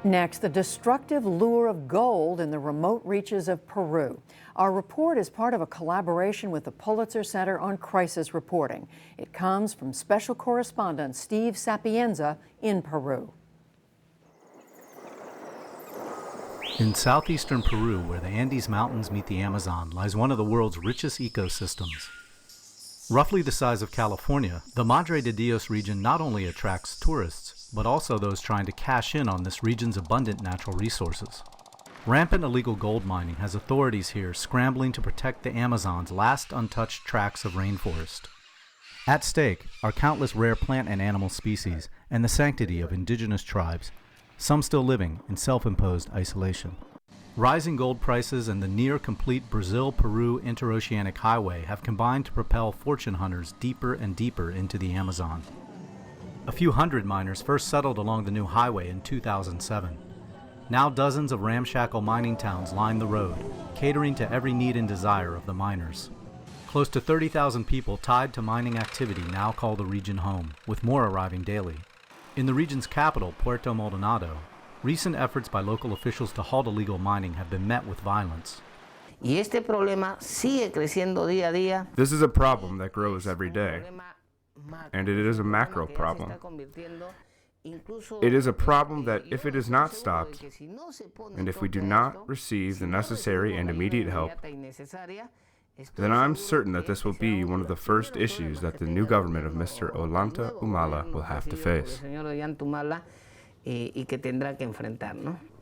Next, the destructive lure of gold in the remote reaches of Peru. Our report is part of a collaboration with the Pulitzer Center on Crisis Reporting. It comes from special correspondent Steve Sapienza in Peru. In southeastern Peru, where the Andes Mountains meet the Amazon, lies one of the world's richest ecosystems. Roughly the size of California, the Madre de Dios region not only attracts tourists, but also those trying to cash in on this region's abundant natural resources. Rampant illegal gold mining has authorities here scrambling to protect the Amazon's last untouched tracts of rainforest. At stake are countless rare plant and animal species and the sanctity of indigenous tribes, some still living in self-imposed isolation. Rising gold prices and the near-complete Brazil-Peru interoceanic highway have combined to propel fortune hunters deeper and deeper into the Amazon. A few hundred miners first settled along the new highway in 2007. Now dozens of ramshackle mining towns line the road, catering to every need and desire of the miners. Close to 30,000 people tied to mining activity now call the region home, with more arriving daily. In the region's capital, Puerto Maldonado, recent efforts by local officials to halt illegal mining have been met with violence. This is a problem that grows every day, and it is a macro problem. It is a problem that if it is not stopped, and if we do not receive the necessary and immediate help, then I'm certain that this will be one of the first issues that the new government of Mr. Ollanta Humala will have to face.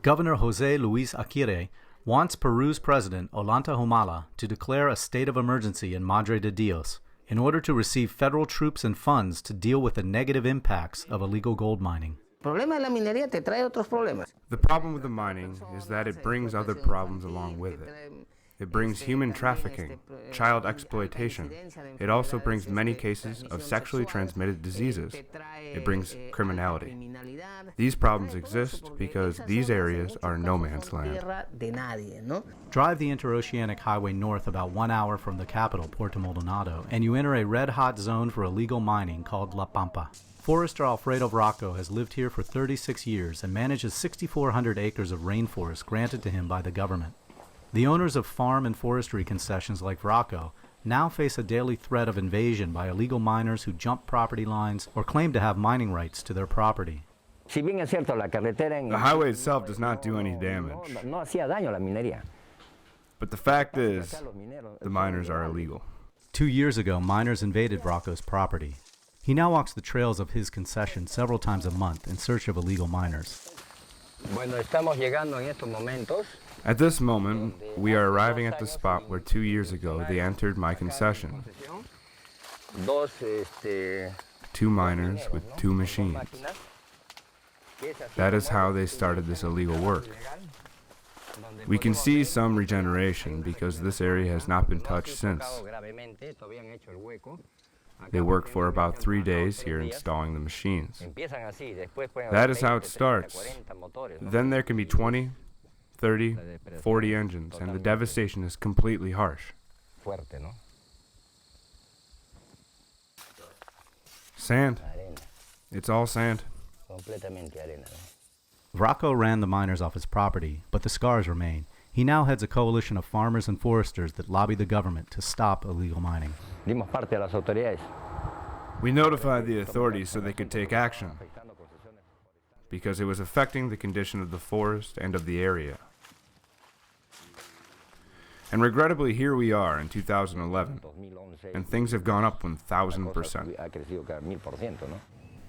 Governor José Luis Aguirre wants Peru's president Ollanta Humala to declare a state of emergency in Madre de Dios in order to receive federal troops and funds to deal with the negative impacts of illegal gold mining. The problem with the mining is that it brings other problems along with it. It brings human trafficking, child exploitation. It also brings many cases of sexually transmitted diseases. It brings criminality. These problems exist because these areas are no man's land. Drive the interoceanic highway north about 1 hour from the capital, Puerto Maldonado, and you enter a red-hot zone for illegal mining called La Pampa. Forester Alfredo Vracko has lived here for 36 years and manages 6,400 acres of rainforest granted to him by the government. The owners of farm and forestry concessions like Vracko now face a daily threat of invasion by illegal miners who jump property lines or claim to have mining rights to their property. The highway itself does not do any damage. But the fact is, the miners are illegal. 2 years ago, miners invaded Vracko's property. He now walks the trails of his concession several times a month in search of illegal miners. At this moment, we are arriving at the spot where 2 years ago they entered my concession. 2 miners with 2 machines. That is how they started this illegal work. We can see some regeneration because this area has not been touched since. They worked for about 3 days here installing the machines. That is how it starts. Then there can be 20, 30, 40 engines, and the devastation is completely harsh. Sand. It's all sand. Vracko ran the miners off his property, but the scars remain. He now heads a coalition of farmers and foresters that lobby the government to stop illegal mining. We notified the authorities so they could take action, because it was affecting the condition of the forest and of the area. And regrettably, here we are in 2011, and things have gone up 1,000%.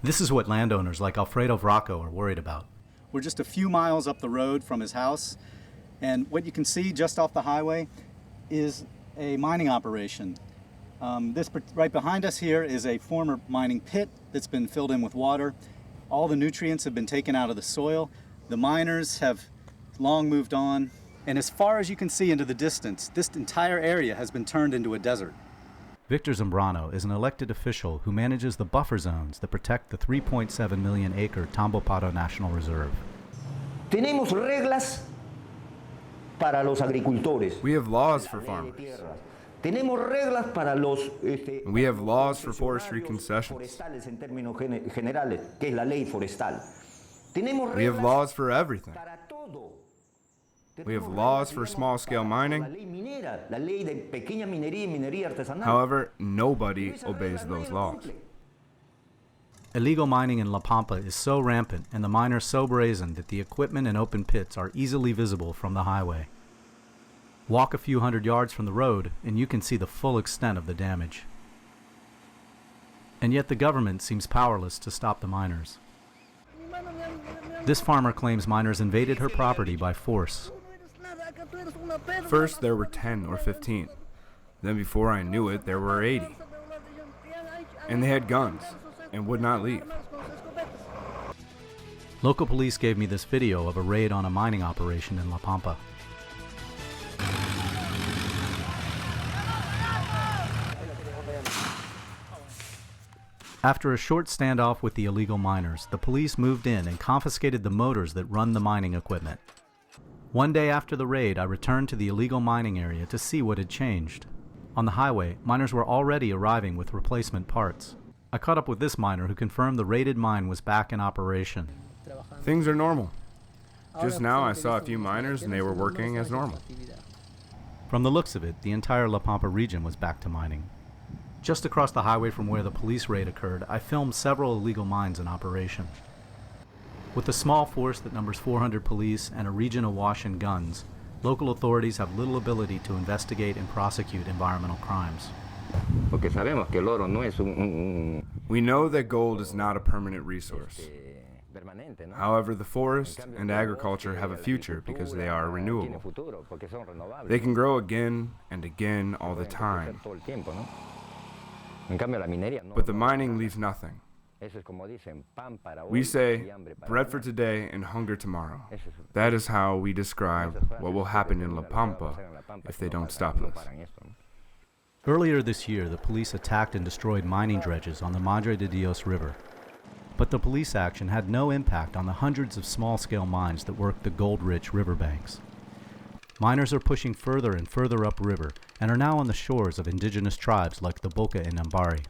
This is what landowners like Alfredo Vracko are worried about. We're just a few miles up the road from his house, and what you can see just off the highway is a mining operation. This right behind us here is a former mining pit that's been filled in with water. All the nutrients have been taken out of the soil. The miners have long moved on, and as far as you can see into the distance, this entire area has been turned into a desert. Victor Zambrano is an elected official who manages the buffer zones that protect the 3.7 million acre TAMBOPATA National Reserve. Tenemos reglas para los agricultores. We have laws for farmers. Tenemos reglas para los We have laws for forestry concessions. forestales en términos generales, que es la ley forestal. We have laws for everything. We have laws for small-scale mining. However, nobody obeys those laws. Illegal mining in La Pampa is so rampant and the miners so brazen that the equipment in open pits are easily visible from the highway. Walk a few hundred yards from the road and you can see the full extent of the damage. And yet the government seems powerless to stop the miners. This farmer claims miners invaded her property by force. First, there were 10 or 15. Then before I knew it, there were 80. And they had guns and would not leave. Local police gave me this video of a raid on a mining operation in La Pampa. After a short standoff with the illegal miners, the police moved in and confiscated the motors that run the mining equipment. One day after the raid, I returned to the illegal mining area to see what had changed. On the highway, miners were already arriving with replacement parts. I caught up with this miner who confirmed the raided mine was back in operation. Things are normal. Just now I saw a few miners and they were working as normal. From the looks of it, the entire La Pampa region was back to mining. Just across the highway from where the police raid occurred, I filmed several illegal mines in operation. With a small force that numbers 400 police and a region awash in guns, local authorities have little ability to investigate and prosecute environmental crimes. We know that gold is not a permanent resource. However, the forest and agriculture have a future because they are renewable. They can grow again and again all the time. But the mining leaves nothing. We say, bread for today and hunger tomorrow. That is how we describe what will happen in La Pampa if they don't stop this. Earlier this year, the police attacked and destroyed mining dredges on the Madre de Dios River. But the police action had no impact on the hundreds of small-scale mines that work the gold-rich riverbanks. Miners are pushing further and further upriver and are now on the shores of indigenous tribes like the BOCA in INAMABARI.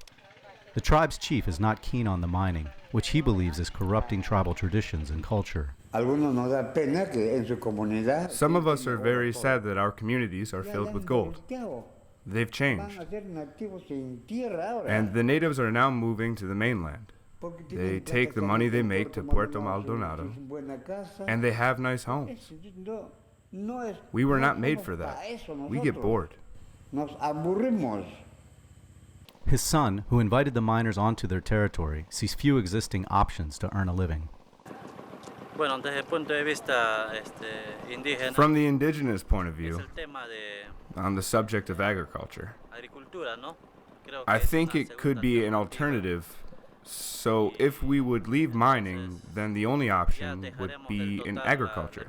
The tribe's chief is not keen on the mining, which he believes is corrupting tribal traditions and culture. Some of us are very sad that our communities are filled with gold. They've changed. And the natives are now moving to the mainland. They take the money they make to Puerto Maldonado, and they have nice homes. We were not made for that. We get bored. His son, who invited the miners onto their territory, sees few existing options to earn a living. From the indigenous point of view, on the subject of agriculture, I think it could be an alternative. So if we would leave mining, then the only option would be in agriculture.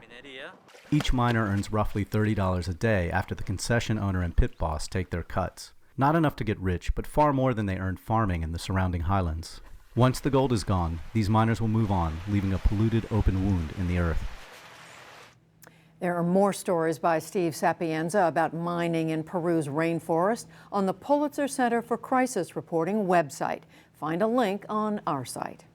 Each miner earns roughly $30 a day after the concession owner and pit boss take their cuts. Not enough to get rich, but far more than they earned farming in the surrounding highlands. Once the gold is gone, these miners will move on, leaving a polluted open wound in the earth. There are more stories by Steve Sapienza about mining in Peru's rainforest on the Pulitzer Center for Crisis Reporting website. Find a link on our site.